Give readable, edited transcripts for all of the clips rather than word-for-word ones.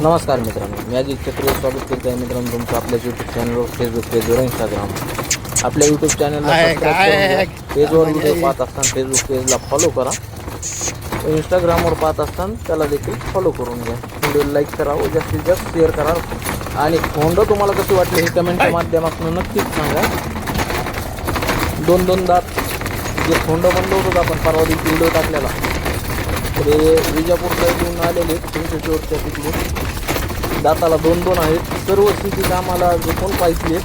नमस्कार मित्रांनो, मी अजित छत्री स्वागत करतो आहे मित्रांनो तुमचं आपल्या यूट्यूब चॅनलवर, फेसबुक पेजवर, इंस्टाग्राम. आपल्या यूट्यूब चॅनलला सबस्क्राईब करून घ्या. पेजवर व्हिडिओ पाहत असताना फेसबुक पेजला फॉलो करा. इंस्टाग्रामवर पाहत असताना त्याला देखील फॉलो करून घ्या. व्हिडिओ लाईक करा व जास्तीत जास्त शेअर करा. आणि खोंड तुम्हाला कसे वाटले हे कमेंटच्या माध्यमातून नक्कीच सांगा. दोन दात जे खोंड बनलो होतो आपण परवा दिवशी व्हिडिओ टाकलेला, तर हे विजापूर साईडून आलेले चिंचेश्वरच्या तिकडून दाताला दोन आहेत. सर्व शेती कामाला जे कोण पाहिजे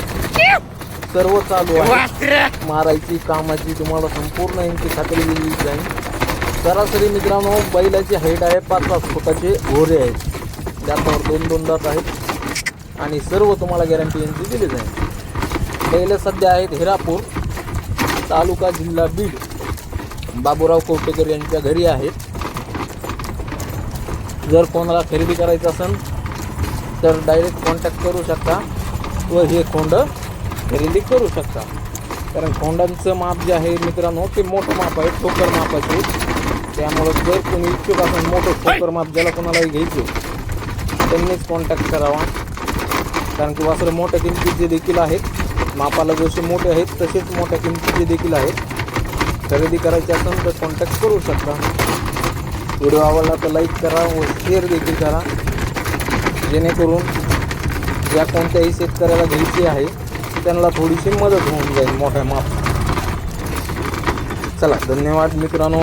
सर्व चालू आहे. मारायची कामाची तुम्हाला संपूर्ण यांची खात्री दिली जाईल. सरासरी मित्रांनो बैलाची हाईट आहे 5-5 फुटाचे घोरे आहेत. दातावर दोन दात आहेत आणि सर्व तुम्हाला गॅरंटी यांची दिली जाईल. बैल सध्या आहेत हिरापूर तालुका जिल्हा बीड, बाबूराव कवटेकर यांच्या घरी आहेत. जर कोणाला खरेदी करायचं असेल तर डायरेक्ट कॉन्टॅक्ट करू शकता व हे खोंड खरेदी करू शकता. कारण खोंडांचं माप जे आहे मित्रांनो ते मोठं माप आहे, ठोकर मापाचे. त्यामुळं जर कोणी इच्छुक असेल मोठं ठोकर माप ज्याला कोणालाही घ्यायचे त्यांनीच कॉन्टॅक्ट करावा. कारण की वासरं मोठ्या किमतीचे देखील आहेत. मापाला जसे मोठे आहेत तसेच मोठ्या किमतीचे देखील आहेत. खरेदी करायचे असेल तर कॉन्टॅक्ट करू शकता. व्हिडिओ आवडला तर लाईक करा व शेअर देखील करा, जेणेकरून ज्या कोणत्याही शेतकऱ्याला घ्यायची आहे त्यांना थोडीशी मदत होऊन जाईल मोठ्या माप. चला, धन्यवाद मित्रांनो.